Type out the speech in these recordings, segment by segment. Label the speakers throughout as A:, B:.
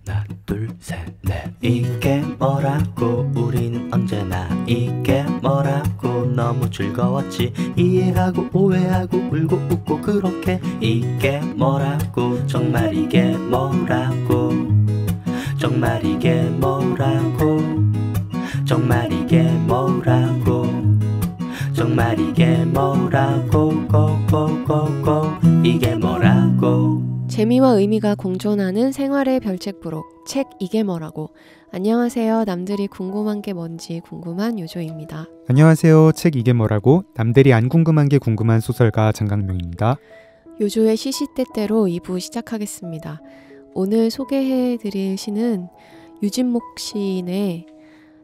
A: 하나 둘 셋 넷 이게 뭐라고 우리는 언제나 이게 뭐라고 너무 즐거웠지 이해하고 오해하고 울고 웃고 그렇게 이게 뭐라고 정말 이게 뭐라고 정말 이게 뭐라고 정말 이게 뭐라고 정말 이게 뭐라고 고고고고 이게 뭐라고
B: 재미와 의미가 공존하는 생활의 별책부록 책 이게 뭐라고. 안녕하세요. 남들이 궁금한 게 뭔지 궁금한 요조입니다.
C: 안녕하세요. 책 이게 뭐라고 남들이 안 궁금한 게 궁금한 소설가 장강명입니다.
B: 요조의 시시때때로 2부 시작하겠습니다. 오늘 소개해드릴 시는 유진목 시인의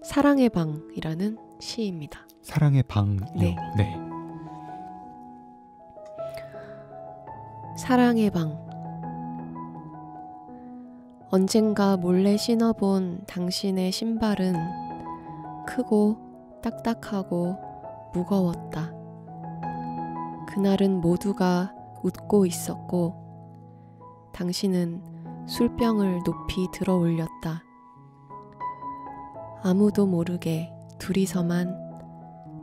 B: 사랑의 방이라는 시입니다.
C: 사랑의 방이요.
B: 네.
C: 네.
B: 사랑의 방. 언젠가 몰래 신어본 당신의 신발은 크고 딱딱하고 무거웠다. 그날은 모두가 웃고 있었고 당신은 술병을 높이 들어 올렸다. 아무도 모르게 둘이서만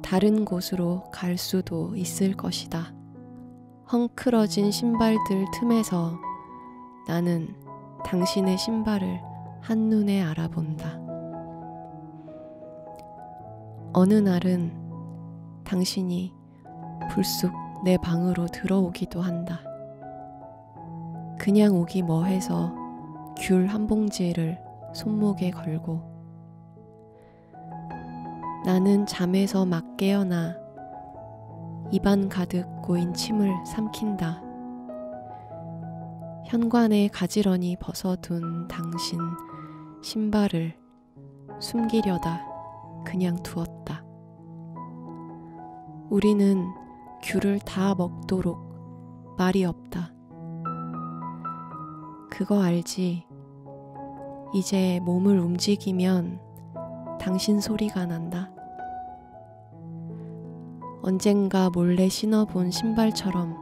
B: 다른 곳으로 갈 수도 있을 것이다. 헝클어진 신발들 틈에서 나는 당신의 신발을 한눈에 알아본다. 어느 날은 당신이 불쑥 내 방으로 들어오기도 한다. 그냥 오기 뭐해서 귤 한 봉지를 손목에 걸고 나는 잠에서 막 깨어나 입안 가득 고인 침을 삼킨다. 현관에 가지런히 벗어둔 당신 신발을 숨기려다 그냥 두었다. 우리는 귤을 다 먹도록 말이 없다. 그거 알지? 이제 몸을 움직이면 당신 소리가 난다. 언젠가 몰래 신어본 신발처럼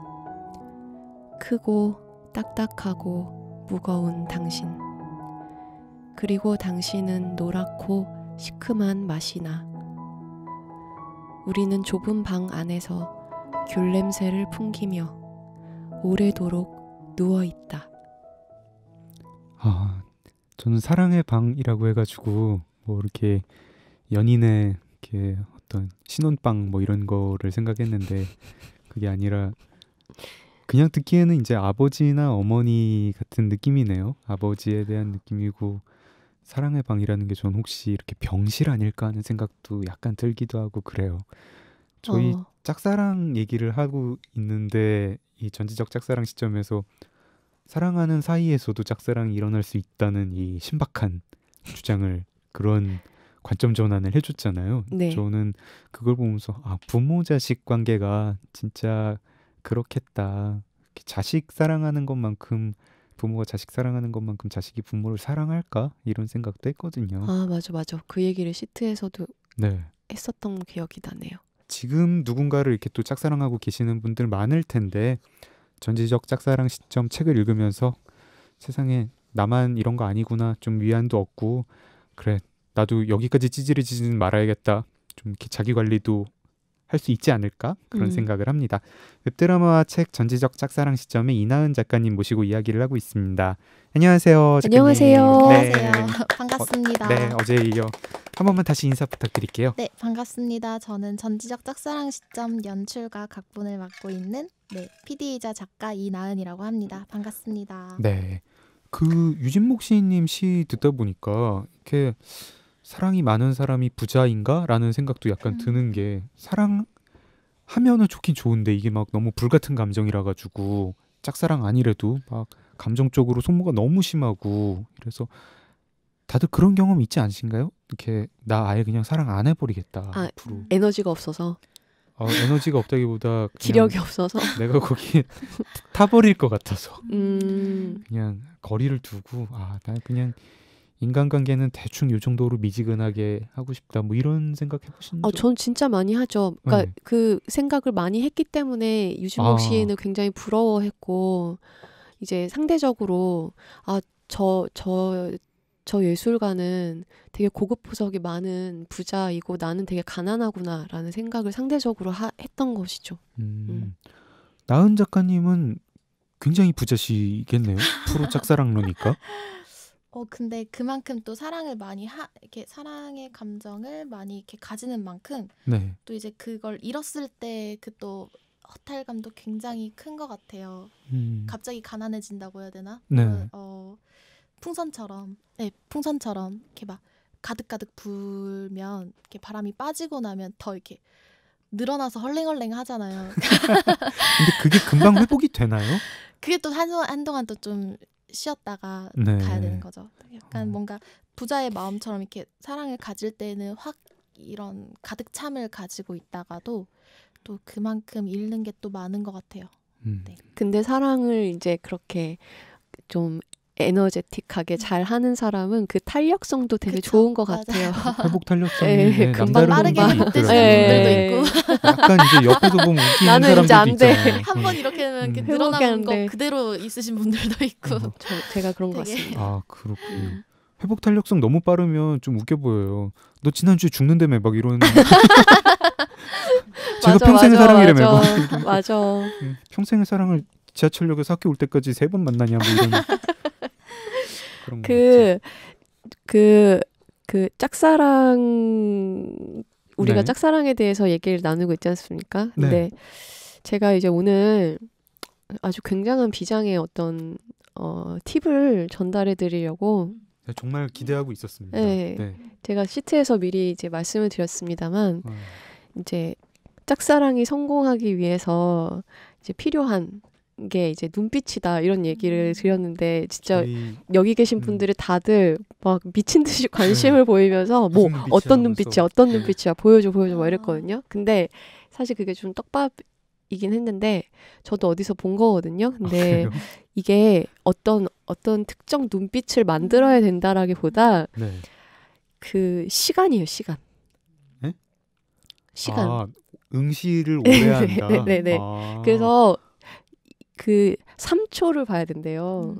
B: 크고 딱딱하고 무거운 당신. 그리고 당신은 노랗고 시큼한 맛이 나. 우리는 좁은 방 안에서 귤 냄새를 풍기며 오래도록 누워있다.
C: 저는 사랑의 방이라고 해가지고 뭐 이렇게 연인의 이렇게 어떤 신혼방 뭐 이런 거를 생각했는데 그게 아니라 그냥 듣기에는 이제 아버지나 어머니 같은 느낌이네요. 아버지에 대한 느낌이고 사랑의 방이라는 게 전 혹시 이렇게 병실 아닐까 하는 생각도 약간 들기도 하고 그래요. 저희 짝사랑 얘기를 하고 있는데 이 전지적 짝사랑 시점에서 사랑하는 사이에서도 짝사랑이 일어날 수 있다는 이 신박한 주장을 그런 관점 전환을 해줬잖아요.
B: 네.
C: 저는 그걸 보면서 부모 자식 관계가 진짜 그렇겠다. 자식 사랑하는 것만큼 부모가 자식 사랑하는 것만큼 자식이 부모를 사랑할까? 이런 생각도 했거든요.
B: 맞아. 그 얘기를 시트에서도
C: 네.
B: 했었던 기억이 나네요.
C: 지금 누군가를 이렇게 또 짝사랑하고 계시는 분들 많을 텐데 전지적 짝사랑 시점 책을 읽으면서 세상에 나만 이런 거 아니구나 좀 위안도 얻고 그래 나도 여기까지 찌질해지지는 말아야겠다. 좀 이렇게 자기 관리도 할 수 있지 않을까? 그런 생각을 합니다. 웹드라마와 책 전지적 짝사랑 시점에 이나은 작가님 모시고 이야기를 하고 있습니다. 안녕하세요. 작가님.
B: 안녕하세요.
C: 네.
D: 안녕하세요. 반갑습니다.
C: 네, 어제에 이어 한 번만 다시 인사 부탁드릴게요.
D: 네, 반갑습니다. 저는 전지적 짝사랑 시점 연출과 각본을 맡고 있는 PD이자 작가 이나은이라고 합니다. 반갑습니다.
C: 네, 그 유진목 시인님 시 듣다 보니까 이렇게 사랑이 많은 사람이 부자인가? 라는 생각도 약간 드는 게 사랑하면은 좋긴 좋은데 이게 막 너무 불같은 감정이라 가지고 짝사랑 아니래도 막 감정적으로 소모가 너무 심하고 이래서 다들 그런 경험 있지 않으신가요? 이렇게 나 아예 그냥 사랑 안 해버리겠다 앞으로.
B: 에너지가 없어서
C: 에너지가 없다기보다 그냥
B: 기력이 없어서
C: 내가 거기에 타버릴 것 같아서
B: 그냥
C: 거리를 두고 나 그냥 인간관계는 대충 요 정도로 미지근하게 하고 싶다 뭐 이런 생각 해보신 적?
B: 전 진짜 많이 하죠. 그러니까
C: 네.
B: 그 생각을 많이 했기 때문에 유진목 시인을 굉장히 부러워했고 이제 상대적으로 저 예술가는 되게 고급 보석이 많은 부자이고 나는 되게 가난하구나라는 생각을 상대적으로 했던 것이죠.
C: 나은 작가님은 굉장히 부자시겠네요. 프로 짝사랑러니까.
D: 근데 그만큼 또 사랑을 많이 이렇게 사랑의 감정을 많이 이렇게 가지는 만큼
C: 네.
D: 또 이제 그걸 잃었을 때 그 또 허탈감도 굉장히 큰 것 같아요. 갑자기 가난해진다고 해야 되나?
C: 네.
D: 풍선처럼 이렇게 막 가득가득 불면 이렇게 바람이 빠지고 나면 더 이렇게 늘어나서 헐랭헐랭 하잖아요.
C: 근데 그게 금방 회복이 되나요?
D: 그게 또 한동안 또 좀 쉬었다가
C: 네.
D: 가야 되는 거죠. 약간 뭔가 부자의 마음처럼 이렇게 사랑을 가질 때는 확 이런 가득 참을 가지고 있다가도 또 그만큼 잃는 게 또 많은 것 같아요. 네.
B: 근데 사랑을 이제 그렇게 좀 에너제틱하게 잘 하는 사람은 그 탄력성도 되게
D: 그쵸,
B: 좋은 것
D: 맞아요.
B: 같아요.
C: 회복 탄력성이
B: 네, 금방
D: 빠르게
C: 남다른
D: 못 되시는
B: 네.
D: 분들도 있고
C: 약간 이제 옆에서 보면 웃기는
B: 나는 이제 안
C: 사람들도
B: 돼.
C: 있잖아요.
D: 한 번 이렇게 하면 이렇게
B: 회복이
D: 늘어나는
B: 안 돼.
D: 거 그대로 있으신 분들도 있고
B: 제가 그런 것
D: 되게
B: 같습니다.
C: 아 그렇군요. 회복 탄력성 너무 빠르면 좀 웃겨 보여요. 너 지난주에 죽는다며 막 이런. 제가 평생의 사랑이라며 막.
B: 맞아.
C: 평생의 사랑을 지하철역에서 학교 올 때까지 3번 만나냐 뭐 이런. 그런 거
B: 그 짝사랑 우리가
C: 네.
B: 짝사랑에 대해서 얘기를 나누고 있지 않습니까?
C: 네.
B: 근데 제가 이제 오늘 아주 굉장한 비장의 어떤 팁을 전달해 드리려고
C: 네, 정말 기대하고 있었습니다.
B: 네.
C: 네.
B: 제가 시트에서 미리 이제 말씀을 드렸습니다만
C: 어,
B: 이제 짝사랑이 성공하기 위해서 이제 필요한 게 이제 눈빛이다 이런 얘기를 드렸는데 진짜
C: 저희
B: 여기 계신 분들이 다들 막 미친 듯이 관심을 보이면서 뭐
C: 무슨 눈빛이야
B: 어떤
C: 하면서.
B: 눈빛이야 어떤
C: 네.
B: 눈빛이야 보여줘 막 이랬거든요. 근데 사실 그게 좀 떡밥이긴 했는데 저도 어디서 본 거거든요. 근데
C: 그래요?
B: 이게 어떤 특정 눈빛을 만들어야 된다라기보다
C: 네.
B: 그 시간이에요. 시간.
C: 네?
B: 시간.
C: 아, 응시를 오래 한다.
B: 네네네.
C: 아.
B: 그래서 그 3초를 봐야 된대요.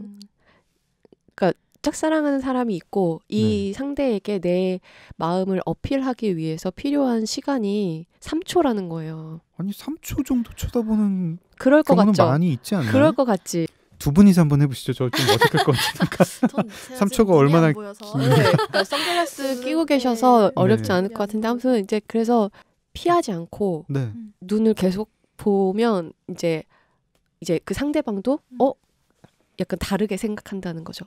B: 그러니까 짝사랑하는 사람이 있고 이 상대에게 내 마음을 어필하기 위해서 필요한 시간이 3초라는 거예요.
C: 아니 3초 정도 쳐다보는
B: 그럴 것
C: 경우는
B: 같죠?
C: 많이 있지 않나요?
B: 그럴 것 같지.
C: 두 분이서 한번 해보시죠. 저 좀 어색할 것 같으니까. 3초가 얼마나
B: 그러니까 선글라스 끼고 계셔서 어렵지
C: 네.
B: 않을 것 같은데 아무튼 이제 그래서 피하지 않고
C: 네.
B: 눈을 계속 보면 이제 그 상대방도 약간 다르게 생각한다는 거죠.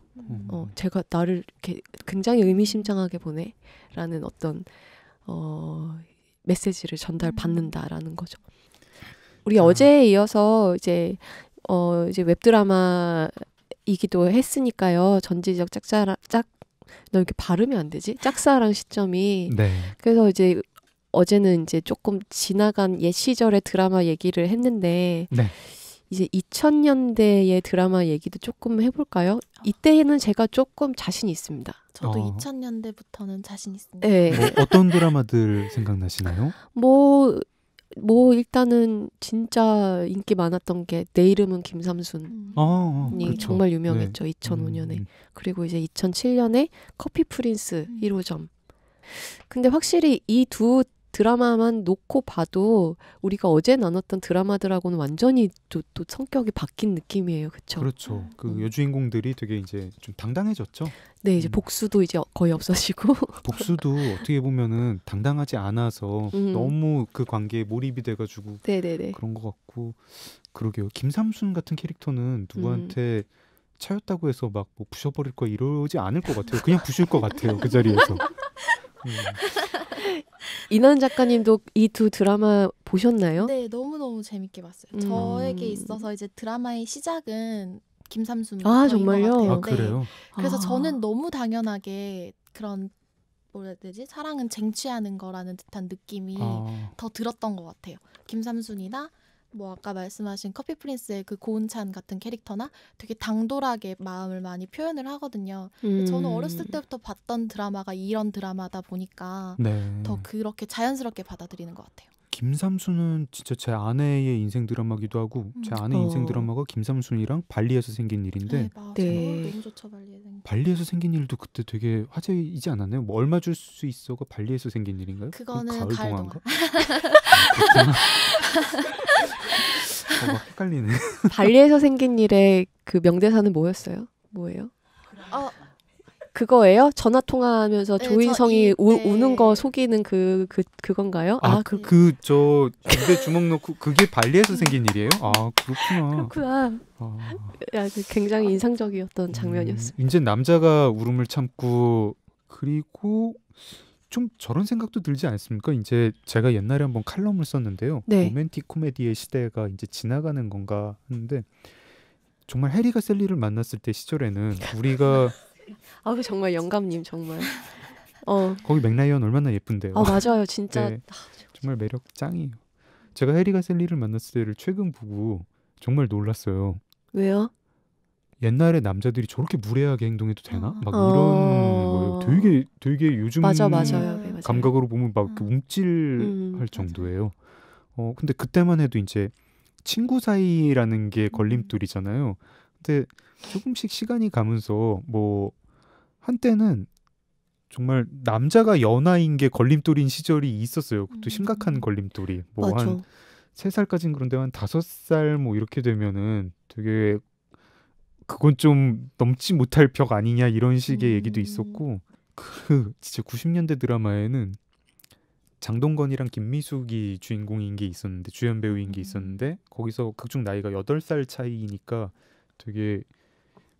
B: 제가 나를 이렇게 굉장히 의미심장하게 보네라는 어떤 메시지를 전달받는다라는 거죠. 우리 어제에 이어서 이제 웹드라마이기도 했으니까요. 전지적 너 이렇게 발음이 안 되지? 짝사랑 시점이.
C: 네.
B: 그래서 이제 어제는 이제 조금 지나간 옛 시절의 드라마 얘기를 했는데
C: 네.
B: 이제 2000년대의 드라마 얘기도 조금 해볼까요? 이때는 제가 조금 자신 있습니다.
D: 저도 2000년대부터는 자신 있습니다.
B: 네.
C: 뭐 어떤 드라마들 생각나시나요?
B: 뭐 일단은 진짜 인기 많았던 게 내 이름은 김삼순이
C: 그렇죠.
B: 정말 유명했죠. 2005년에. 그리고 이제 2007년에 커피 프린스 1호점. 근데 확실히 이 두 드라마만 놓고 봐도 우리가 어제 나눴던 드라마들하고는 완전히 또 성격이 바뀐 느낌이에요. 그렇죠?
C: 그렇죠. 그 여주인공들이 되게 이제 좀 당당해졌죠.
B: 네, 이제 복수도 이제 거의 없어지고
C: 복수도 어떻게 보면은 당당하지 않아서 너무 그 관계에 몰입이 돼가지고
B: 네네네.
C: 그런 것 같고 그러게요. 김삼순 같은 캐릭터는 누구한테 차였다고 해서 막 뭐 부셔버릴 거 이러지 않을 것 같아요. 그냥 부실 것 같아요. 그 자리에서.
B: 이난 작가님도 이 두 드라마 보셨나요?
D: 네, 너무너무 재밌게 봤어요. 저에게 있어서 이제 드라마의 시작은 김삼순
B: 정말요?
D: 것 같아요.
C: 아 그래요?
D: 그래서 저는 너무 당연하게 그런 뭐라 해야 되지? 사랑은 쟁취하는 거라는 듯한 느낌이 더 들었던 것 같아요. 김삼순이나 뭐 아까 말씀하신 커피 프린스의 그 고은찬 같은 캐릭터나 되게 당돌하게 마음을 많이 표현을 하거든요. 저는 어렸을 때부터 봤던 드라마가 이런 드라마다 보니까
C: 네.
D: 더 그렇게 자연스럽게 받아들이는 것 같아요.
C: 김삼순은 진짜 제 아내의 인생 드라마기도 하고 제 아내 인생 드라마가 김삼순이랑 발리에서 생긴 일인데
D: 네, 맞아.
B: 네.
D: 너무 좋죠 발리에 생긴.
C: 발리에서 생긴 일도 그때 되게 화제이지 않았나요? 뭐 얼마 줄 수 있어가 발리에서 생긴 일인가요?
D: 그거는 가을
C: 동화인가?
D: 동화.
C: 막 헷갈리네.
B: 발리에서 생긴 일의 그 명대사는 뭐였어요? 뭐예요? 그거예요? 전화 통화하면서
D: 네,
B: 조인성이
D: 네.
B: 우는 거 속이는 그건가요?
C: 저 입에 주먹 넣고 그게 발리에서 생긴 일이에요? 아 그렇구나.
B: 그렇구나. 야, 굉장히 인상적이었던 장면이었어요.
C: 이제 남자가 울음을 참고 그리고 좀 저런 생각도 들지 않습니까? 이제 제가 옛날에 한번 칼럼을 썼는데요.
B: 네.
C: 로맨틱 코미디의 시대가 이제 지나가는 건가 하는데 정말 해리가 셀리를 만났을 때 시절에는 우리가
B: 아우 정말 영감님 정말.
C: 거기 맥라이언 얼마나 예쁜데요.
B: 맞아요, 진짜.
C: 네, 정말 매력 짱이에요. 제가 해리가 셀리를 만났을 때를 최근 보고 정말 놀랐어요.
B: 왜요?
C: 옛날에 남자들이 저렇게 무례하게 행동해도 되나? 막 이런 거예요. 되게 요즘
B: 맞아요.
C: 감각으로 보면 막 움찔할 정도예요. 근데 그때만 해도 이제 친구 사이라는 게 걸림돌이잖아요. 근데 조금씩 시간이 가면서 뭐 한때는 정말 남자가 연하인 게 걸림돌인 시절이 있었어요. 그것도 심각한 걸림돌이. 뭐 한 3살까지는 그런데 한 5살 뭐 이렇게 되면은 되게 그건 좀 넘지 못할 벽 아니냐 이런 식의 얘기도 있었고 그 진짜 90년대 드라마에는 장동건이랑 김미숙이 주인공인 게 있었는데 주연 배우인 게 있었는데 거기서 극중 나이가 8살 차이니까 되게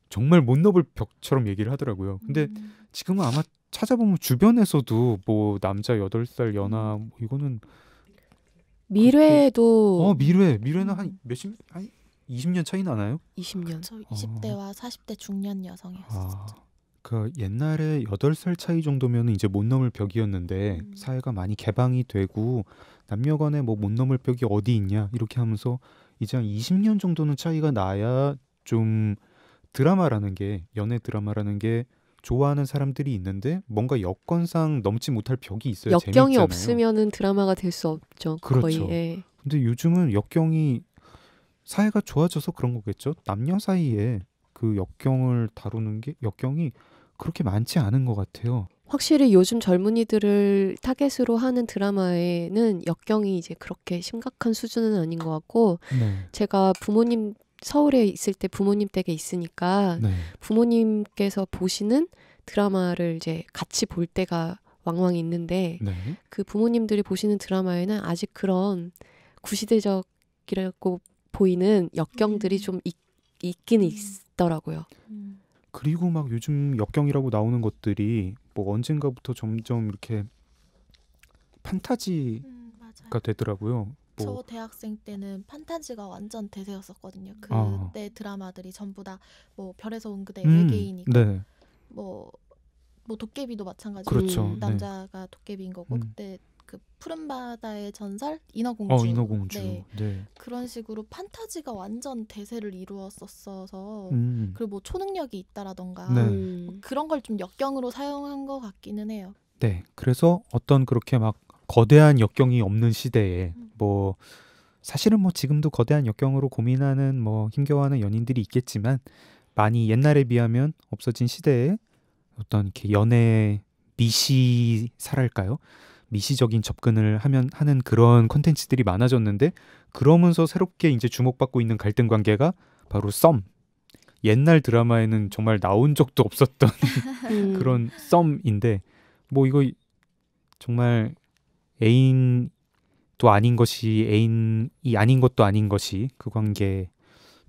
C: 정말 못 넘을 벽처럼 얘기를 하더라고요. 근데 지금은 아마 찾아보면 주변에서도 뭐 남자 8살 연하 뭐 이거는
B: 미래도
C: 미래는 한 20년 차이 나나요?
B: 20년.
D: 저 20대와 40대 중년 여성이었었죠.
C: 그 옛날에 8살 차이 정도면 이제 못 넘을 벽이었는데 사회가 많이 개방이 되고 남녀간에 뭐 못 넘을 벽이 어디 있냐 이렇게 하면서 이제 한 20년 정도는 차이가 나야 좀 드라마라는 게 연애 드라마라는 게 좋아하는 사람들이 있는데 뭔가 여건상 넘지 못할 벽이 있어야
B: 역경이
C: 재밌잖아요.
B: 없으면은 드라마가 될 수 없죠.
C: 그렇죠.
B: 거의.
C: 근데 요즘은 역경이 사회가 좋아져서 그런 거겠죠. 남녀 사이에 그 역경을 다루는 게 역경이 그렇게 많지 않은 것 같아요.
B: 확실히 요즘 젊은이들을 타겟으로 하는 드라마에는 역경이 이제 그렇게 심각한 수준은 아닌 것 같고 제가 부모님 서울에 있을 때 부모님 댁에 있으니까 부모님께서 보시는 드라마를 이제 같이 볼 때가 왕왕 있는데 그 부모님들이 보시는 드라마에는 아직 그런 구시대적이라고 보이는 역경들이 좀 있긴 있더라고요.
C: 그리고 막 요즘 역경이라고 나오는 것들이 뭐 언젠가부터 점점 이렇게 판타지가 되더라고요.
D: 저 대학생 때는 판타지가 완전 대세였었거든요. 그때 드라마들이 전부 다 뭐 별에서 온 그대 외계인이고 뭐 도깨비도 마찬가지로
C: 그렇죠.
D: 남자가 도깨비인 거고 그때 그 푸른 바다의 전설 인어공주.
C: 인어공주.
D: 그런 식으로 판타지가 완전 대세를 이루었었어서 그리고 뭐 초능력이 있다라던가 뭐 그런 걸 좀 역경으로 사용한 것 같기는 해요.
C: 네, 그래서 어떤 그렇게 막 거대한 역경이 없는 시대에 뭐 사실은 뭐 지금도 거대한 역경으로 고민하는 뭐 힘겨워하는 연인들이 있겠지만 많이 옛날에 비하면 없어진 시대에 어떤 이렇게 연애 미시사랄까요? 미시적인 접근을 하는 그런 콘텐츠들이 많아졌는데 그러면서 새롭게 이제 주목받고 있는 갈등 관계가 바로 썸. 옛날 드라마에는 정말 나온 적도 없었던 그런 썸인데 뭐 이거 정말 애인도 아닌 것이 애인이 아닌 것도 아닌 것이 그 관계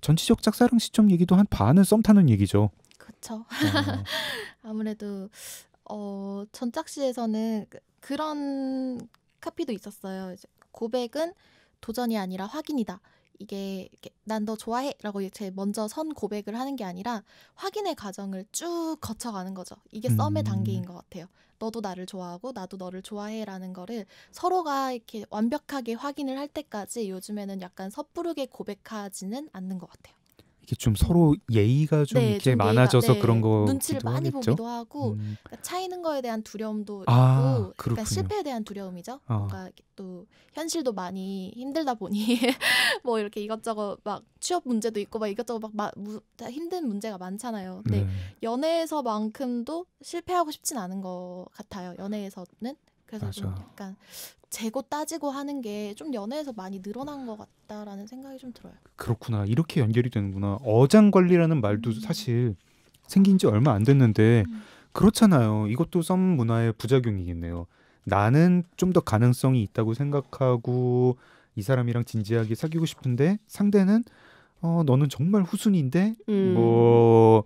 C: 전체적 짝사랑 시점 얘기도 한 반은 썸 타는 얘기죠.
D: 그렇죠. 아무래도 전작시에서는 그런 카피도 있었어요. 이제 고백은 도전이 아니라 확인이다. 이게 난 너 좋아해라고 제 먼저 선 고백을 하는 게 아니라 확인의 과정을 쭉 거쳐가는 거죠. 이게 썸의 단계인 것 같아요. 너도 나를 좋아하고 나도 너를 좋아해라는 거를 서로가 이렇게 완벽하게 확인을 할 때까지 요즘에는 약간 섣부르게 고백하지는 않는 것 같아요.
C: 이게 좀 서로 예의가 좀
D: 네,
C: 이렇게
D: 좀
C: 많아져서
D: 네,
C: 그런 거
D: 눈치를 많이
C: 하겠죠?
D: 보기도 하고 그러니까 차이는 거에 대한 두려움도 있고
C: 그렇군요.
D: 그러니까 실패에 대한 두려움이죠. 뭔가 또 현실도 많이 힘들다 보니 뭐 이렇게 이것저것 막 취업 문제도 있고 막 이것저것 막 힘든 문제가 많잖아요. 근데
C: 네.
D: 연애에서만큼도 실패하고 싶진 않은 것 같아요. 연애에서는. 그래서 좀 약간 재고 따지고 하는 게 좀 연애에서 많이 늘어난 것 같다라는 생각이 좀 들어요.
C: 그렇구나. 이렇게 연결이 되는구나. 어장관리라는 말도 사실 생긴 지 얼마 안 됐는데 그렇잖아요. 이것도 썸 문화의 부작용이겠네요. 나는 좀 더 가능성이 있다고 생각하고 이 사람이랑 진지하게 사귀고 싶은데 상대는 너는 정말 후순위인데 뭐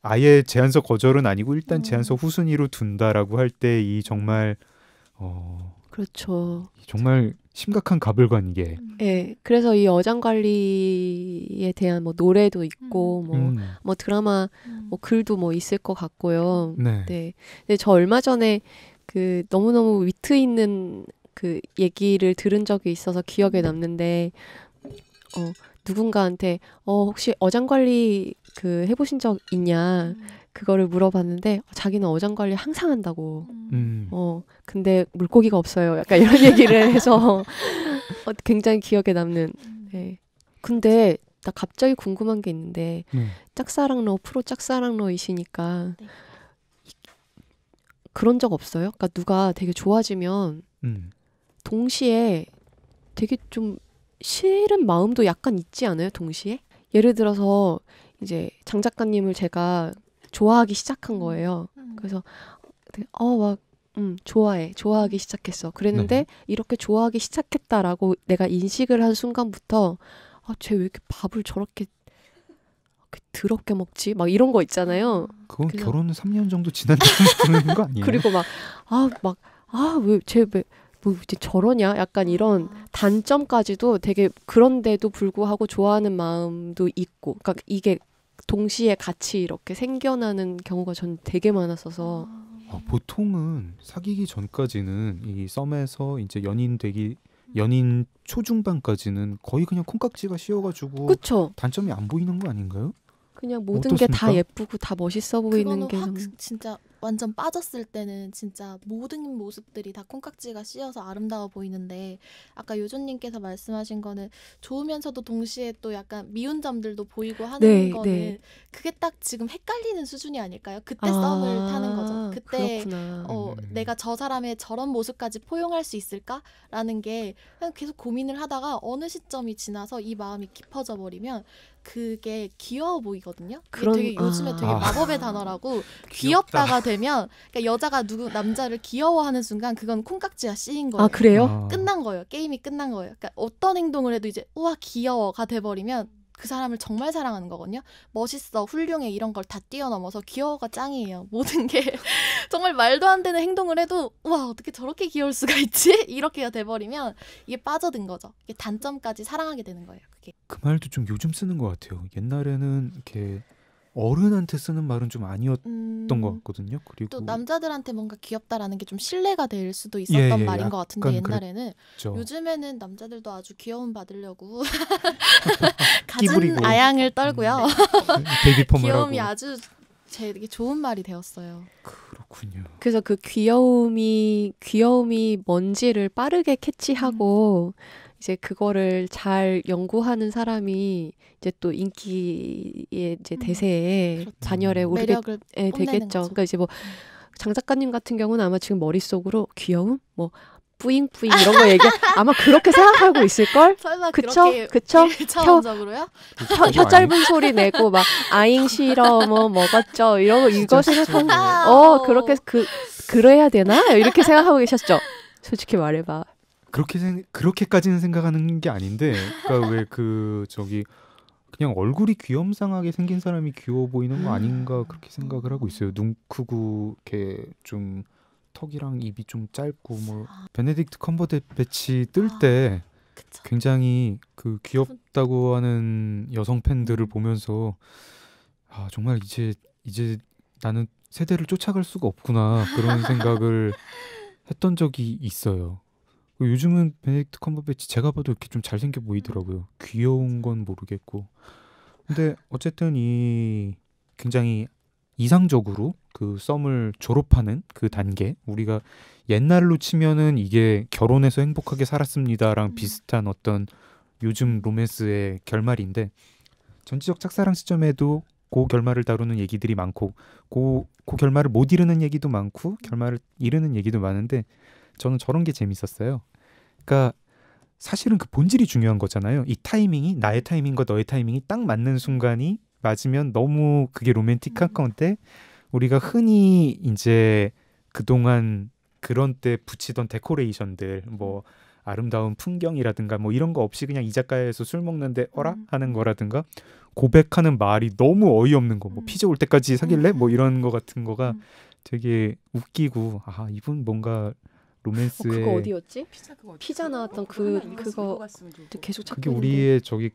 C: 아예 제안서 거절은 아니고 일단 제안서 후순위로 둔다라고 할 때 이 정말
B: 그렇죠.
C: 정말 심각한 가불관계.
B: 네, 그래서 이 어장관리에 대한 뭐 노래도 있고 뭐 드라마 뭐 글도 뭐 있을 것 같고요.
C: 네.
B: 네. 근데 저 얼마 전에 그 너무너무 위트 있는 그 얘기를 들은 적이 있어서 기억에 남는데 누군가한테 혹시 어장관리 그 해보신 적 있냐 그거를 물어봤는데 자기는 어장관리 항상 한다고 근데 물고기가 없어요 약간 이런 얘기를 해서 굉장히 기억에 남는 네. 근데 나 갑자기 궁금한 게 있는데 짝사랑러 프로 짝사랑러이시니까 그런 적 없어요? 그러니까 누가 되게 좋아지면 동시에 되게 좀 싫은 마음도 약간 있지 않아요? 동시에? 예를 들어서 이제 장 작가님을 제가 좋아하기 시작한 거예요. 그래서 좋아하기 시작했어. 그랬는데 이렇게 좋아하기 시작했다라고 내가 인식을 한 순간부터 쟤 왜 이렇게 밥을 저렇게 더럽게 먹지? 막 이런 거 있잖아요.
C: 그건 결혼 3년 정도 지난 뒤에 그러는 거 아니에요?
B: 그리고 왜 쟤 왜 뭐 이제 저러냐? 약간 이런 단점까지도 되게 그런데도 불구하고 좋아하는 마음도 있고, 그러니까 이게 동시에 같이 이렇게 생겨나는 경우가 전 되게 많았어서.
C: 보통은 사귀기 전까지는 이 썸에서 이제 연인 초중반까지는 거의 그냥 콩깍지가 씌어가지고
B: 그쵸?
C: 단점이 안 보이는 거 아닌가요?
B: 그냥 모든 게 다 예쁘고 다 멋있어 보이는 게
D: 진짜 완전 빠졌을 때는 진짜 모든 모습들이 다 콩깍지가 씌어서 아름다워 보이는데 아까 요조님께서 말씀하신 거는 좋으면서도 동시에 또 약간 미운 점들도 보이고 하는 거는 그게 딱 지금 헷갈리는 수준이 아닐까요? 그때 썸을 타는 거죠. 그때 내가 저 사람의 저런 모습까지 포용할 수 있을까라는 게 그냥 계속 고민을 하다가 어느 시점이 지나서 이 마음이 깊어져 버리면 그게 귀여워 보이거든요. 되게 요즘에 되게 마법의 단어라고 귀엽다가 되면 그러니까 여자가 남자를 귀여워하는 순간 그건 콩깍지가 씌인 거예요.
B: 그래요?
D: 끝난 거예요. 게임이 끝난 거예요. 그러니까 어떤 행동을 해도 이제 우와 귀여워가 돼버리면 그 사람을 정말 사랑하는 거거든요. 멋있어, 훌륭해 이런 걸 다 뛰어넘어서 귀여워가 짱이에요. 모든 게 정말 말도 안 되는 행동을 해도 우와 어떻게 저렇게 귀여울 수가 있지? 이렇게가 돼버리면 이게 빠져든 거죠. 이게 단점까지 사랑하게 되는 거예요. 그게.
C: 그 말도 좀 요즘 쓰는 것 같아요. 옛날에는 이렇게 어른한테 쓰는 말은 좀 아니었던 것 같거든요. 그리고
D: 또 남자들한테 뭔가 귀엽다라는 게 좀 신뢰가 될 수도 있었던 말인 것 같은데 옛날에는 요즘에는 남자들도 아주 귀여움 받으려고 갖은 아양을 떨고요. 귀여움이 아주 되게 좋은 말이 되었어요.
C: 그렇군요.
B: 그래서 그 귀여움이 뭔지를 빠르게 캐치하고 이제 그거를 잘 연구하는 사람이 이제 또 인기의 이제 대세에 반열에 오르게 되겠죠. 그러니까 이제 뭐 장 작가님 같은 경우는 아마 지금 머릿속으로 귀여움, 뭐 뿌잉뿌잉 이런 거 아마 그렇게 생각하고 있을걸?
D: 설마
B: 그쵸?
D: 차원적으로요?
B: 혀 짧은 소리 내고 막 아잉 싫어 뭐 먹었죠 이거 생각하고 그렇게 그래야 되나? 이렇게 생각하고 계셨죠? 솔직히 말해봐.
C: 그렇게까지는 생각하는 게 아닌데, 그러니까 왜 그냥 얼굴이 귀염상하게 생긴 사람이 귀여워 보이는 거 아닌가 그렇게 생각을 하고 있어요. 눈 크고 이렇게 좀 턱이랑 입이 좀 짧고 뭐 베네딕트 컴버배치 뜰 때 굉장히 그 귀엽다고 하는 여성 팬들을 보면서 정말 이제 나는 세대를 쫓아갈 수가 없구나 그런 생각을 했던 적이 있어요. 요즘은 베네딕트 컴버배치 제가 봐도 이렇게 좀 잘생겨 보이더라고요. 귀여운 건 모르겠고 근데 어쨌든 이 굉장히 이상적으로 그 썸을 졸업하는 그 단계, 우리가 옛날로 치면은 이게 결혼해서 행복하게 살았습니다랑 비슷한 어떤 요즘 로맨스의 결말인데, 전지적 짝사랑 시점에도 그 결말을 다루는 얘기들이 많고 그 결말을 못 이루는 얘기도 많고 결말을 이루는 얘기도 많은데, 저는 저런 게 재밌었어요. 그러니까 사실은 그 본질이 중요한 거잖아요. 이 타이밍이, 나의 타이밍과 너의 타이밍이 딱 맞는 순간이 맞으면 너무 그게 로맨틱한 건데, 우리가 흔히 이제 그동안 그런 때 붙이던 데코레이션들, 뭐 아름다운 풍경이라든가 뭐 이런 거 없이 그냥 이자카야에서 술 먹는데 어라? 하는 거라든가, 고백하는 말이 너무 어이없는 거, 뭐 피자 올 때까지 사귈래? 뭐 이런 거 같은 거가 되게 웃기고, 아 이분 뭔가 로맨스에
B: 그거 어디였지?
E: 피자
B: 피자 나왔던 그거 계속 찾고
C: 그게
B: 있는데
C: 우리의 저기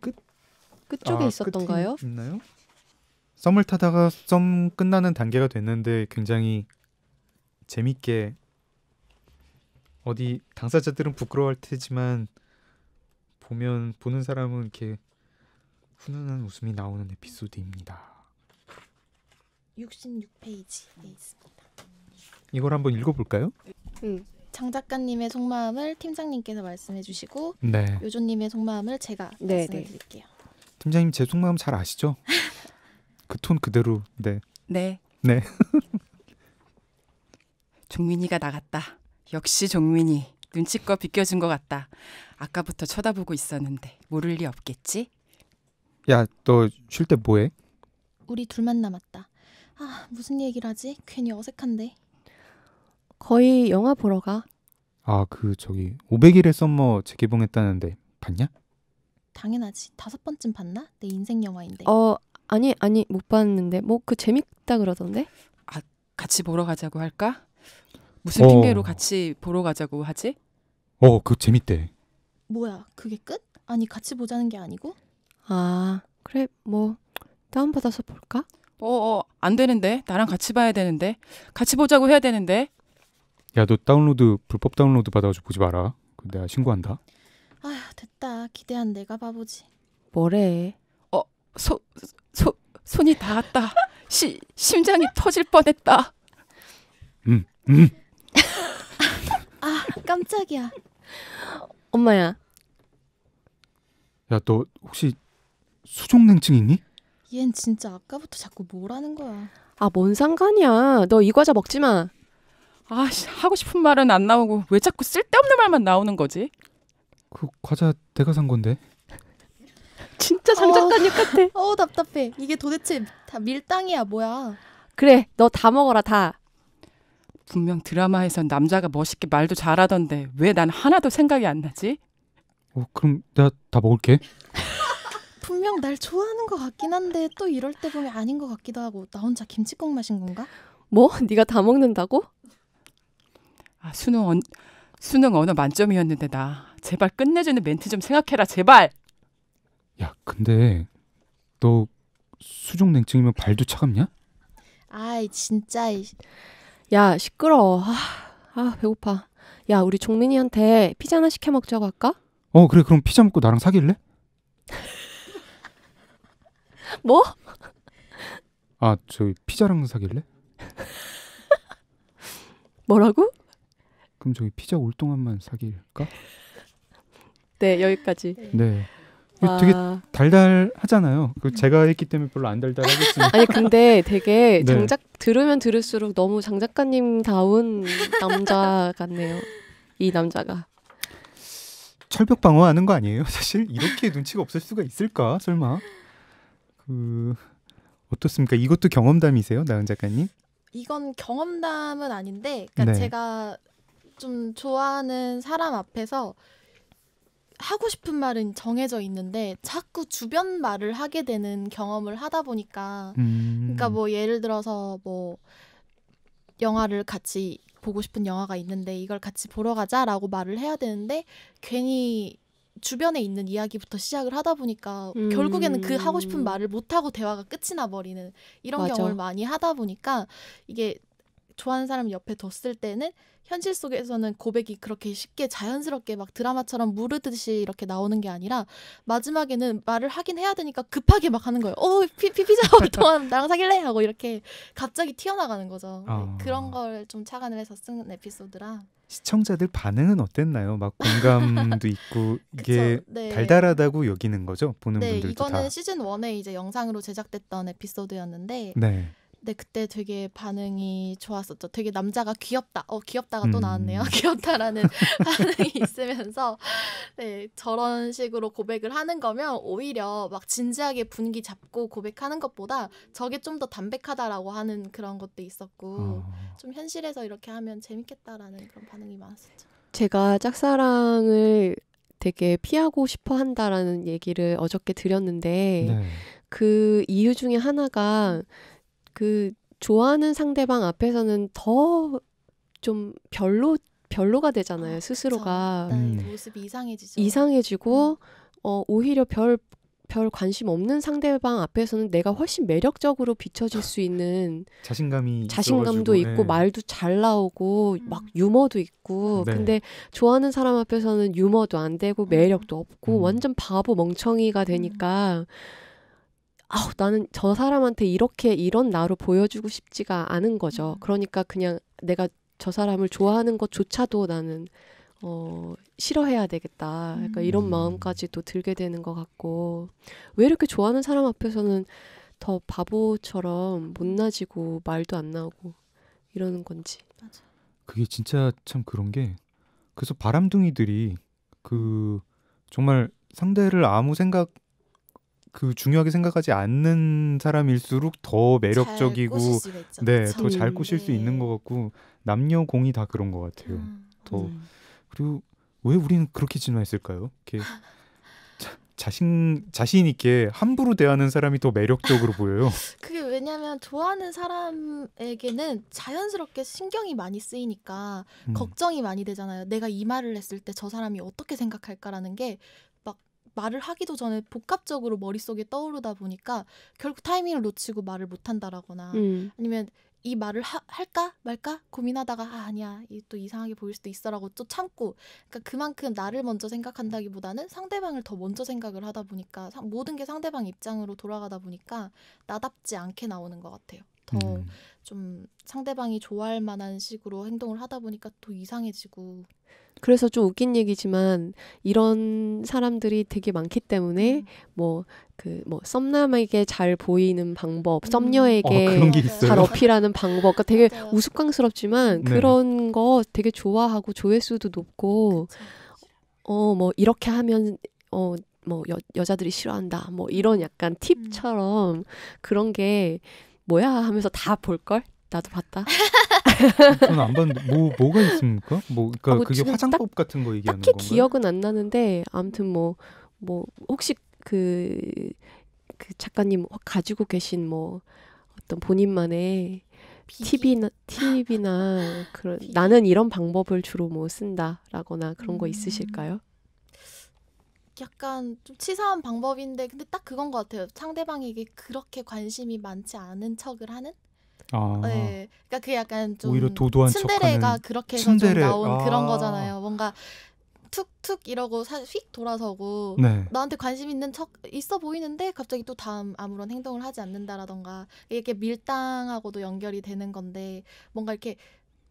B: 끝쪽에 있었던가요?
C: 끝이 있나요? 썸을 타다가 썸 끝나는 단계가 됐는데 굉장히 재밌게, 어디 당사자들은 부끄러워할 테지만 보는 사람은 이렇게 훈훈한 웃음이 나오는 에피소드입니다.
D: 66페이지에 있습니다.
C: 이걸 한번 읽어볼까요?
D: 장 작가님의 속마음을 팀장님께서 말씀해 주시고
C: 네.
D: 요조님의 속마음을 제가
B: 네,
D: 말씀해
B: 네.
D: 드릴게요.
C: 팀장님 제 속마음 잘 아시죠? 그 톤 그대로. 네.
E: 네.
C: 네.
E: 종민이가 나갔다. 역시 종민이. 눈치껏 비껴준 것 같다. 아까부터 쳐다보고 있었는데 모를 리 없겠지?
C: 야, 너 쉴 때 뭐해?
D: 우리 둘만 남았다. 아, 무슨 얘기를 하지? 괜히 어색한데.
B: 거의 영화 보러 가.
C: 아, 그 저기 500일의 썸머 재개봉했다는데 봤냐?
D: 당연하지. 5번쯤 봤나? 내 인생 영화인데.
B: 아니 못 봤는데 뭐 그 재밌다 그러던데.
E: 같이 보러 가자고 할까? 무슨 핑계로 같이 보러 가자고 하지?
C: 그거 재밌대.
D: 뭐야, 그게 끝? 아니, 같이 보자는 게 아니고?
B: 아 그래 뭐 다운받아서 볼까?
E: 안 되는데. 나랑 같이 봐야 되는데. 같이 보자고 해야 되는데.
C: 야, 너 불법 다운로드 받아가지고 보지 마라. 내가 신고한다.
D: 아휴, 됐다. 기대한 내가 바보지.
B: 뭐래?
E: 손이 닿았다. 심장이 터질 뻔했다.
D: 아, 깜짝이야.
B: 엄마야.
C: 야, 너 혹시 수족냉증 있니?
D: 얜 진짜 아까부터 자꾸 뭐라는 거야.
B: 아 뭔 상관이야. 너 이 과자 먹지 마.
E: 하고 싶은 말은 안 나오고 왜 자꾸 쓸데없는 말만 나오는 거지?
C: 그 과자 내가 산 건데.
B: 진짜 장 작가님 같아.
D: 답답해. 이게 도대체 다 밀당이야 뭐야.
B: 그래 너 다 먹어라 다.
E: 분명 드라마에선 남자가 멋있게 말도 잘하던데 왜 난 하나도 생각이 안 나지?
C: 그럼 내가 다 먹을게.
D: 분명 날 좋아하는 것 같긴 한데 또 이럴 때 보면 아닌 것 같기도 하고. 나 혼자 김치국 마신 건가?
B: 뭐? 네가 다 먹는다고?
E: 수능 언어 만점이었는데 나 제발 끝내주는 멘트 좀 생각해라 제발.
C: 야, 근데 너 수족냉증이면 발도 차갑냐?
D: 아이 진짜.
B: 야 시끄러워. 배고파. 야 우리 종민이한테 피자 하나 시켜 먹자고 할까?
C: 그래. 그럼 피자 먹고 나랑 사귈래?
B: 뭐?
C: 저기 피자랑 사귈래?
B: 뭐라고?
C: 그럼 저기 피자 올 동안만 사귈까?
B: 네 여기까지.
C: 네. 되게 달달하잖아요. 제가 했기 때문에 별로 안 달달하겠지만.
B: 아니 근데 되게
C: 네.
B: 들으면 들을수록 너무 장 작가님 다운 남자 같네요. 이 남자가.
C: 철벽 방어하는 거 아니에요? 사실 이렇게 눈치가 없을 수가 있을까? 설마. 어떻습니까? 이것도 경험담이세요, 나은 작가님?
D: 이건 경험담은 아닌데, 그러니까
C: 네.
D: 제가 좀 좋아하는 사람 앞에서 하고 싶은 말은 정해져 있는데 자꾸 주변 말을 하게 되는 경험을 하다 보니까, 그러니까 뭐 예를 들어서 뭐 영화를 같이 보고 싶은 영화가 있는데 이걸 같이 보러 가자라고 말을 해야 되는데 괜히 주변에 있는 이야기부터 시작을 하다 보니까 결국에는 그 하고 싶은 말을 못하고 대화가 끝이 나버리는 이런
B: 맞아.
D: 경험을 많이 하다 보니까 이게 좋아하는 사람 옆에 뒀을 때는 현실 속에서는 고백이 그렇게 쉽게 자연스럽게 막 드라마처럼 무르듯이 이렇게 나오는 게 아니라 마지막에는 말을 하긴 해야 되니까 급하게 막 하는 거예요. 피자 동안 나랑 사귈래? 하고 이렇게 갑자기 튀어나가는 거죠. 그런 걸 좀 착안을 해서 쓴 에피소드라.
C: 시청자들 반응은 어땠나요? 막 공감도 있고 이게
D: 네.
C: 달달하다고 여기는 거죠? 보는
D: 네,
C: 분들도
D: 이거는
C: 다.
D: 시즌 1에 이제 영상으로 제작됐던 에피소드였는데
C: 네.
D: 네, 그때 되게 반응이 좋았었죠. 되게 남자가 귀엽다. 귀엽다가 또 나왔네요. 귀엽다라는 반응이 있으면서 네, 저런 식으로 고백을 하는 거면 오히려 막 진지하게 분위기 잡고 고백하는 것보다 저게 좀 더 담백하다라고 하는 그런 것도 있었고 좀 현실에서 이렇게 하면 재밌겠다라는 그런 반응이 많았었죠.
B: 제가 짝사랑을 되게 피하고 싶어 한다라는 얘기를 어저께 드렸는데
C: 네.
B: 그 이유 중에 하나가 그 좋아하는 상대방 앞에서는 더 좀 별로가 되잖아요. 스스로가.
D: 네, 모습이 이상해지죠.
B: 이상해지고 오히려 별 관심 없는 상대방 앞에서는 내가 훨씬 매력적으로 비춰질 수 있는 자신감도 있고 말도 잘 나오고 막 유머도 있고
C: 네.
B: 근데 좋아하는 사람 앞에서는 유머도 안 되고 매력도 없고 완전 바보 멍청이가 되니까 나는 저 사람한테 이런 나로 보여주고 싶지가 않은 거죠. 그러니까 그냥 내가 저 사람을 좋아하는 것조차도 나는 싫어해야 되겠다. 그러니까 이런 마음까지도 들게 되는 것 같고 왜 이렇게 좋아하는 사람 앞에서는 더 바보처럼 못나지고 말도 안 나오고 이러는 건지.
D: 맞아.
C: 그게 진짜 참 그런 게 그래서 바람둥이들이 그 정말 상대를 아무 생각 중요하게 생각하지 않는 사람일수록 더 매력적이고 네, 더 잘 꼬실 수 있는 것 같고 남녀 공이 다 그런 것 같아요. 그리고 왜 우리는 그렇게 진화했을까요? 이렇게 자신 있게 함부로 대하는 사람이 더 매력적으로 보여요.
D: 그게 왜냐면 좋아하는 사람에게는 자연스럽게 신경이 많이 쓰이니까 걱정이 많이 되잖아요. 내가 이 말을 했을 때 저 사람이 어떻게 생각할까라는 게 막 말을 하기도 전에 복합적으로 머릿속에 떠오르다 보니까 결국 타이밍을 놓치고 말을 못한다라거나 아니면 이 말을 할까 말까 고민하다가 아니야 또 이상하게 보일 수도 있어라고 또 참고 그러니까 그만큼 나를 먼저 생각한다기보다는 상대방을 더 먼저 생각을 하다 보니까 모든 게 상대방 입장으로 돌아가다 보니까 나답지 않게 나오는 것 같아요. 더 좀 상대방이 좋아할 만한 식으로 행동을 하다 보니까 더 이상해지고
B: 그래서 좀 웃긴 얘기지만 이런 사람들이 되게 많기 때문에 썸남에게 잘 보이는 방법, 썸녀에게 잘 어필하는 방법, 그러니까 되게
D: 맞아요.
B: 우스꽝스럽지만
C: 네.
B: 그런 거 되게 좋아하고 조회수도 높고 이렇게 하면 여자들이 싫어한다 이런 약간 팁처럼 그런 게 뭐야 하면서 다 볼걸? 나도 봤다.
C: 저는 안 봤는데 뭐가 있습니까? 그러니까 그게 화장법 같은 거 얘기하는
B: 딱히
C: 건가요?
B: 기억은 안 나는데 아무튼 혹시 그 작가님 가지고 계신 어떤 본인만의 팁이나 그런 나는 이런 방법을 주로 쓴다라거나 그런 거 있으실까요?
D: 약간 좀 치사한 방법인데 근데 딱 그건 것 같아요. 상대방에게 그렇게 관심이 많지 않은 척을 하는? 네, 그러니까 그게 약간 좀
C: 오히려 도도한
D: 츤데레가
C: 척하는
D: 그렇게 해서 좀 나온 그런 거잖아요. 뭔가 툭툭 이러고 휙 돌아서고
C: 네.
D: 나한테 관심 있는 척 있어 보이는데 갑자기 또 다음 아무런 행동을 하지 않는다라던가 이렇게 밀당하고도 연결이 되는 건데 뭔가 이렇게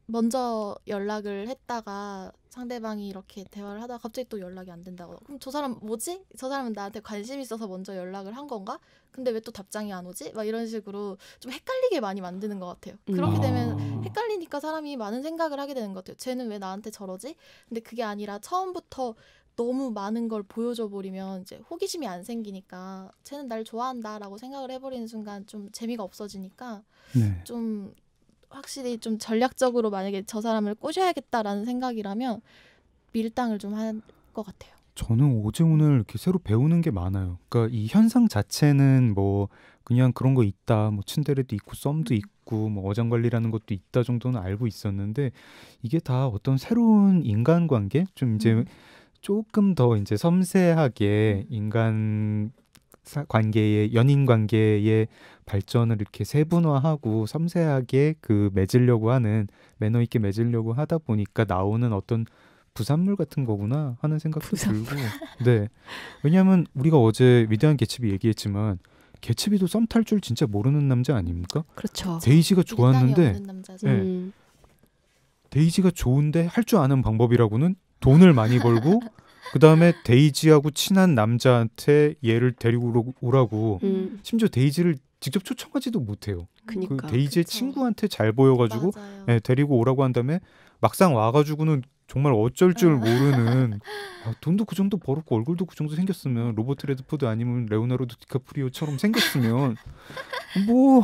D: 먼저 연락을 했다가 상대방이 이렇게 대화를 하다가 갑자기 또 연락이 안 된다고. 그럼 저 사람 뭐지? 저 사람은 나한테 관심 있어서 먼저 연락을 한 건가? 근데 왜 또 답장이 안 오지? 막 이런 식으로 좀 헷갈리게 많이 만드는 것 같아요. 그렇게 되면 헷갈리니까 사람이 많은 생각을 하게 되는 것 같아요. 쟤는 왜 나한테 저러지? 근데 그게 아니라 처음부터 너무 많은 걸 보여줘 버리면 이제 호기심이 안 생기니까 쟤는 날 좋아한다라고 생각을 해버리는 순간 좀 재미가 없어지니까
C: 네.
D: 좀 확실히 좀 전략적으로 만약에 저 사람을 꼬셔야겠다라는 생각이라면 밀당을 좀 할 것 같아요.
C: 저는 어제 오늘 이렇게 새로 배우는 게 많아요. 그러니까 이 현상 자체는 그냥 그런 거 있다. 츤데레도 있고 썸도 있고 어장관리라는 것도 있다 정도는 알고 있었는데 이게 다 어떤 새로운 인간관계 좀 이제 조금 더 이제 섬세하게 인간 관계의 연인 관계의 발전을 이렇게 세분화하고 섬세하게 그 맺으려고 하는 매너 있게 맺으려고 하다 보니까 나오는 어떤 부산물 같은 거구나 하는 생각도 들고 네 왜냐하면 우리가 어제 위대한 개츠비 얘기했지만 개츠비도 썸 탈 줄 진짜 모르는 남자 아닙니까?
B: 그렇죠.
C: 데이지가 좋았는데
D: 없는 남자죠.
C: 네. 데이지가 좋은데 할 줄 아는 방법이라고는 돈을 많이 벌고 그 다음에 데이지하고 친한 남자한테 얘를 데리고 오라고 심지어 데이지를 직접 초청하지도 못해요.
B: 그니까.
C: 그 데이지의
D: 그쵸.
C: 친구한테 잘 보여가지고 네, 데리고 오라고 한 다음에 막상 와가지고는 정말 어쩔 줄 모르는 돈도 그 정도 벌었고 얼굴도 그 정도 생겼으면 로버트 레드포드 아니면 레오나르도 디카프리오처럼 생겼으면 뭐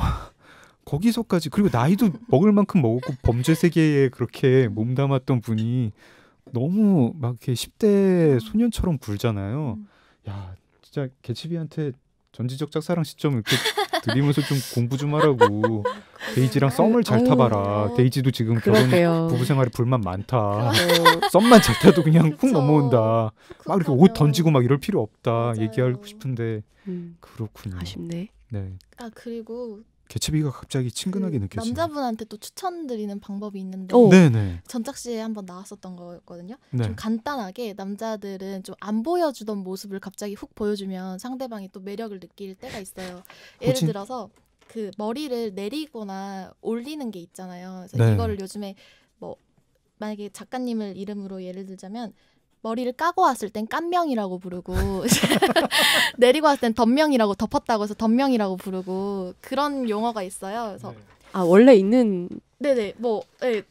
C: 거기서까지 그리고 나이도 먹을 만큼 먹었고 범죄 세계에 그렇게 몸담았던 분이 너무 막 이렇게 10대 소년처럼 굴잖아요. 야 진짜 개츠비한테 전지적 짝사랑 시점 이렇게 드리면서 좀 공부 좀 하라고. 데이지랑 썸을 잘 타봐라. 데이지도 지금 결혼 부부 생활에 불만 많다. 썸만 잘 타도 그냥 훅 넘어온다. 막 이렇게 옷 던지고 막 이럴 필요 없다.
D: 맞아요.
C: 얘기하고 싶은데 그렇군요.
B: 아쉽네.
C: 네.
D: 그리고
C: 개츠비가 갑자기 친근하게 느껴지네.
D: 남자분한테 또 추천드리는 방법이 있는데
C: 네네.
D: 전작시에 한번 나왔었던 거였거든요.
C: 네.
D: 좀 간단하게 남자들은 좀 안 보여주던 모습을 갑자기 훅 보여주면 상대방이 또 매력을 느낄 때가 있어요. 예를 들어서 그 머리를 내리거나 올리는 게 있잖아요. 그래서
C: 네.
D: 이거를 요즘에 뭐 만약에 작가님을 이름으로 예를 들자면 머리를 까고 왔을 땐 깐명이라고 부르고 내리고 왔을 땐 덧명이라고 덮었다고 해서 덧명이라고 부르고 그런 용어가 있어요. 그래서
B: 원래 있는
D: 네네 뭐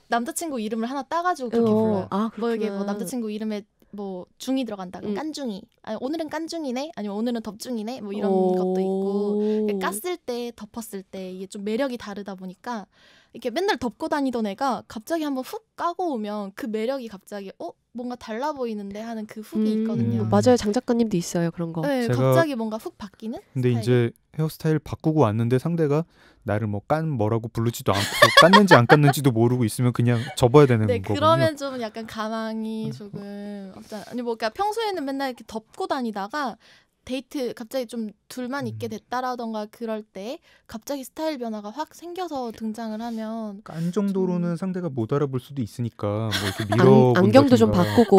D: 남자친구 이름을 하나 따가지고 그렇게 불러요. 뭐 이게 뭐 남자친구 이름에 뭐 중이 들어간다. 깐중이. 아니 오늘은 깐중이네. 아니면 오늘은 덥중이네. 뭐 이런 것도 있고 깠을 때 덮었을 때 이게 좀 매력이 다르다 보니까 이렇게 맨날 덮고 다니던 애가 갑자기 한번 훅 까고 오면 그 매력이 갑자기 뭔가 달라 보이는데 하는 그 훅이 있거든요.
B: 맞아요. 장 작가님도 있어요. 그런 거.
D: 네, 갑자기 뭔가 훅 바뀌는
C: 근데
D: 스타일이.
C: 이제 헤어스타일 바꾸고 왔는데 상대가 나를 뭐 뭐라고 부르지도 않고 깠는지 안 깠는지도 모르고 있으면 그냥 접어야 되는
D: 네,
C: 거군요.
D: 그러면 좀 약간 가망이 조금 없잖아. 아니 뭐 그러니까 평소에는 맨날 이렇게 덮고 다니다가 데이트 갑자기 좀 둘만 있게 됐다라던가 그럴 때 갑자기 스타일 변화가 확 생겨서 등장을 하면
C: 깐 정도로는 상대가 못 알아볼 수도 있으니까 뭐 이렇게 밀어
B: 안경도 좀 바꾸고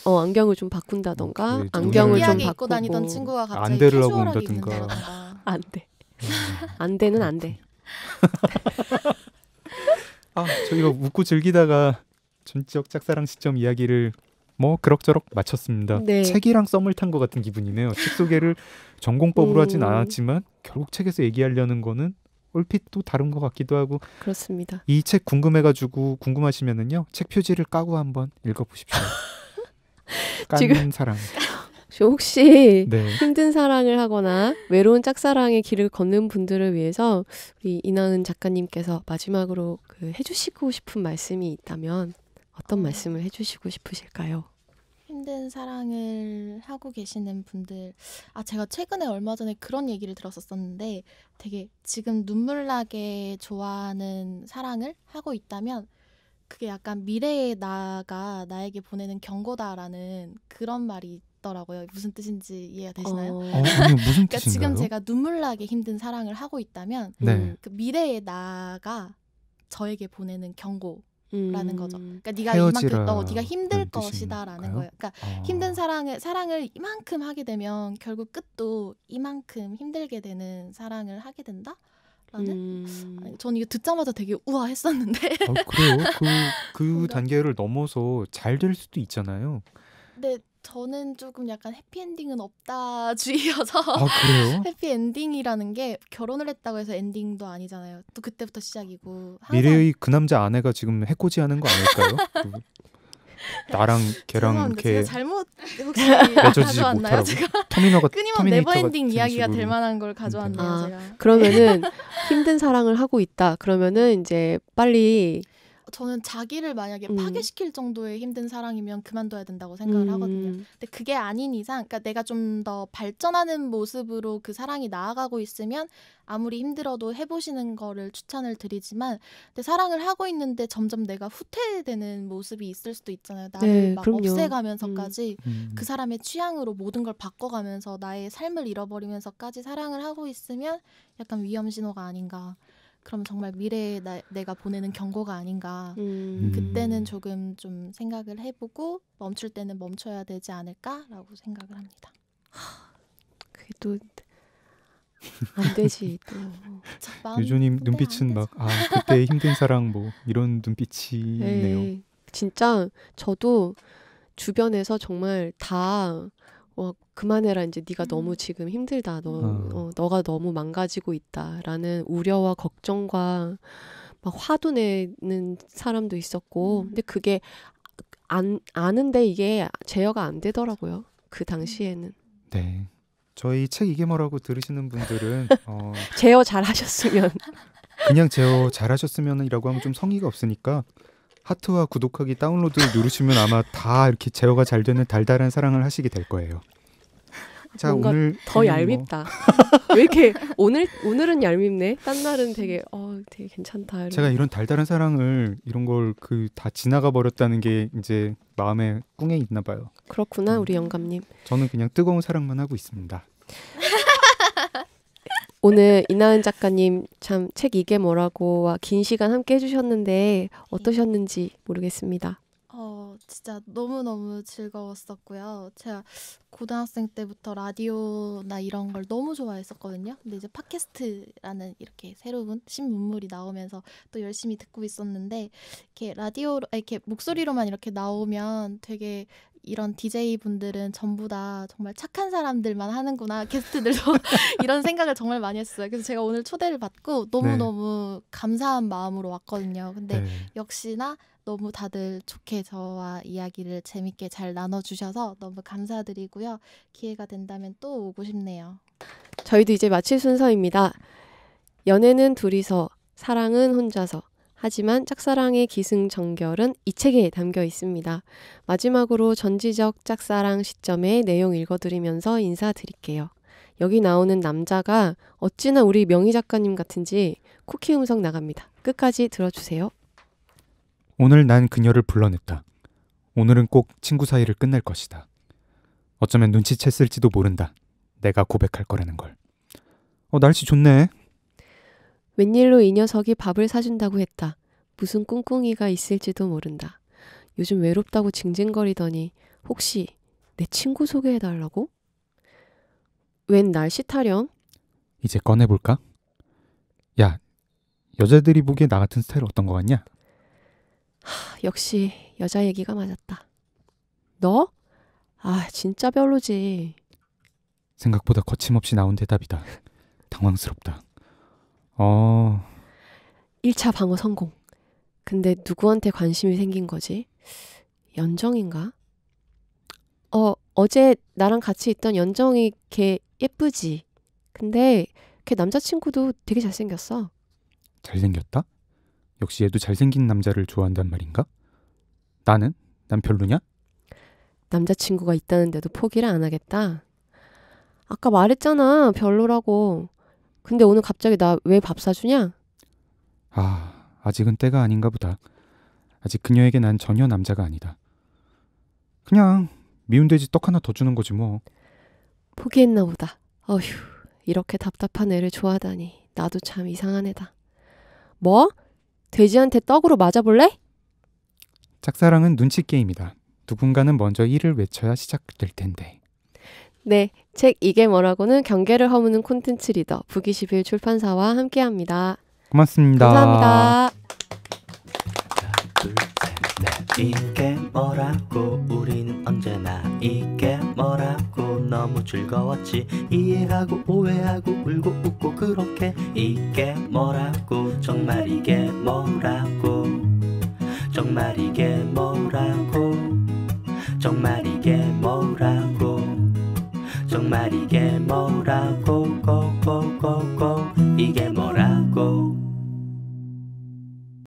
B: 안경을 좀 바꾼다던가 안경을 좀 바꾸고
D: 입고 다니던 친구가 갑자기
C: 안대를 하고
D: 캐주얼하게
C: 온다든가.
D: 입는다던가.
B: 안돼. 안돼는 안 돼.
C: 저희가 웃고 즐기다가 전적 짝사랑 시점 이야기를 뭐 그럭저럭 마쳤습니다.
B: 네.
C: 책이랑 썸을 탄 것 같은 기분이네요. 책 소개를 전공법으로 하진 않았지만 결국 책에서 얘기하려는 거는 얼핏 또 다른 것 같기도 하고.
B: 그렇습니다.
C: 이 책 궁금해가지고 궁금하시면은요 책 표지를 까고 한번 읽어보십시오. 깐 사랑.
B: 혹시
C: 네.
B: 힘든 사랑을 하거나 외로운 짝사랑의 길을 걷는 분들을 위해서 우리 이나은 작가님께서 마지막으로 해주시고 싶은 말씀이 있다면 어떤 말씀을 해주시고 싶으실까요?
D: 힘든 사랑을 하고 계시는 분들, 제가 최근에 얼마 전에 그런 얘기를 들었었는데 되게 지금 눈물 나게 좋아하는 사랑을 하고 있다면 그게 약간 미래의 나가 나에게 보내는 경고다라는 그런 말이 있더라고요. 무슨 뜻인지 이해가 되시나요?
C: 아니, 무슨
D: 그러니까
C: 뜻인가요?
D: 지금 제가 눈물 나게 힘든 사랑을 하고 있다면
C: 네.
D: 그 미래의 나가 저에게 보내는 경고 라는 거죠. 그러니까 네가 네가 힘들 것이다라는 거예요. 그러니까 힘든 사랑을 이만큼 하게 되면 결국 끝도 이만큼 힘들게 되는 사랑을 하게 된다라는. 전 이거 듣자마자 되게 우아했었는데.
C: 그래요? 그 단계를 넘어서 잘 될 수도 있잖아요.
D: 근데 저는 조금 약간 해피엔딩은 없다 주의여서.
C: 그래요?
D: 해피엔딩이라는 게 결혼을 했다고 해서 엔딩도 아니잖아요. 또 그때부터 시작이고.
C: 미래의 그 남자 아내가 지금 해코지하는 거 아닐까요? 나랑 걔랑
D: 제가 잘못 혹시
C: 맺어지지
D: 가져왔나요?
C: 못하라고?
D: 끊임없는 네버엔딩 이야기가 될 만한 걸 가져왔네요. 제가.
B: 그러면은 힘든 사랑을 하고 있다. 그러면은 이제 빨리
D: 저는 자기를 만약에 파괴시킬 정도의 힘든 사랑이면 그만둬야 된다고 생각을 하거든요. 근데 그게 아닌 이상, 그러니까 내가 좀 더 발전하는 모습으로 그 사랑이 나아가고 있으면 아무리 힘들어도 해보시는 거를 추천을 드리지만, 근데 사랑을 하고 있는데 점점 내가 후퇴되는 모습이 있을 수도 있잖아요. 나를
B: 네,
D: 막
B: 그럼요.
D: 없애가면서까지 그 사람의 취향으로 모든 걸 바꿔가면서 나의 삶을 잃어버리면서까지 사랑을 하고 있으면 약간 위험 신호가 아닌가. 그럼 정말 미래에 내가 보내는 경고가 아닌가. 그때는 조금 좀 생각을 해보고 멈출 때는 멈춰야 되지 않을까라고 생각을 합니다.
B: 그게 또 안 되지 또.
C: 유조님 눈빛은 막 그때 힘든 사랑 뭐 이런 눈빛이네요.
B: 에이, 진짜 저도 주변에서 정말 다 그만해라 이제 네가 너무 지금 힘들다 너가 너무 망가지고 있다라는 우려와 걱정과 막 화도 내는 사람도 있었고 근데 그게 아는데 이게 제어가 안 되더라고요. 그 당시에는.
C: 네. 저희 책 이게 뭐라고 들으시는 분들은
B: 제어 잘 하셨으면
C: 그냥 제어 잘 하셨으면이라고 하면 좀 성의가 없으니까 하트와 구독하기 다운로드 누르시면 아마 다 이렇게 제어가 잘 되는 달달한 사랑을 하시게 될 거예요. 자,
B: 뭔가
C: 오늘
B: 더 얄밉다. 왜 이렇게 오늘은 얄밉네. 딴 날은 되게 괜찮다. 이런.
C: 제가 이런 달달한 사랑을 이런 걸 다 지나가 버렸다는 게 이제 마음에 꿍에 있나 봐요.
B: 그렇구나 우리 영감님.
C: 저는 그냥 뜨거운 사랑만 하고 있습니다.
B: 오늘 이나은 작가님 참 책 이게 뭐라고와 긴 시간 함께 해주셨는데 어떠셨는지 모르겠습니다.
D: 진짜 너무너무 즐거웠었고요. 제가 고등학생 때부터 라디오나 이런 걸 너무 좋아했었거든요. 근데 이제 팟캐스트라는 이렇게 새로운 신문물이 나오면서 또 열심히 듣고 있었는데 이렇게 라디오로 이렇게 목소리로만 이렇게 나오면 되게 이런 DJ 분들은 전부 다 정말 착한 사람들만 하는구나, 게스트들도 이런 생각을 정말 많이 했어요. 그래서 제가 오늘 초대를 받고 너무너무 감사한 마음으로 왔거든요. 근데 역시나 너무 다들 좋게 저와 이야기를 재밌게 잘 나눠주셔서 너무 감사드리고요. 기회가 된다면 또 오고 싶네요.
B: 저희도 이제 마칠 순서입니다. 연애는 둘이서, 사랑은 혼자서. 하지만 짝사랑의 기승전결은 이 책에 담겨 있습니다. 마지막으로 전지적 짝사랑 시점의 내용 읽어드리면서 인사드릴게요. 여기 나오는 남자가 어찌나 우리 명희 작가님 같은지 쿠키 음성 나갑니다. 끝까지 들어주세요.
C: 오늘 난 그녀를 불러냈다. 오늘은 꼭 친구 사이를 끝낼 것이다. 어쩌면 눈치챘을지도 모른다. 내가 고백할 거라는 걸. 날씨 좋네.
B: 웬일로 이 녀석이 밥을 사준다고 했다. 무슨 꿍꿍이가 있을지도 모른다. 요즘 외롭다고 징징거리더니 혹시 내 친구 소개해달라고? 웬 날씨 타령?
C: 이제 꺼내볼까? 야, 여자들이 보기에 나 같은 스타일 어떤 거 같냐?
B: 역시 여자 얘기가 맞았다. 너? 진짜 별로지.
C: 생각보다 거침없이 나온 대답이다. 당황스럽다.
B: 1차 방어 성공. 근데 누구한테 관심이 생긴 거지? 연정인가? 어제 나랑 같이 있던 연정이 걔 예쁘지? 근데 걔 남자친구도 되게 잘생겼어.
C: 잘생겼다? 역시 얘도 잘생긴 남자를 좋아한단 말인가? 난 별로냐?
B: 남자친구가 있다는데도 포기를 안 하겠다. 아까 말했잖아, 별로라고. 근데 오늘 갑자기 나 왜 밥 사주냐?
C: 아직은 때가 아닌가 보다. 아직 그녀에게 난 전혀 남자가 아니다. 그냥 미운 돼지 떡 하나 더 주는 거지 뭐.
B: 포기했나 보다. 어휴, 이렇게 답답한 애를 좋아하다니. 나도 참 이상한 애다. 뭐? 돼지한테 떡으로 맞아볼래?
C: 짝사랑은 눈치 게임이다. 누군가는 먼저 이를 외쳐야 시작될 텐데.
B: 네, 책 이게 뭐라고는 경계를 허무는 콘텐츠 리더 북21 출판사와 함께합니다.
C: 고맙습니다.
B: 감사합니다.
A: 둘, 셋, 넷. 이게 뭐라고 우리는 언제나 이게 뭐라고 너무 즐거웠지. 이해하고 오해하고 울고 웃고 그렇게 이게 뭐라고 정말 이게 뭐라고 정말 이게 뭐라고 정말 이게 뭐라고 정말 이게 뭐라고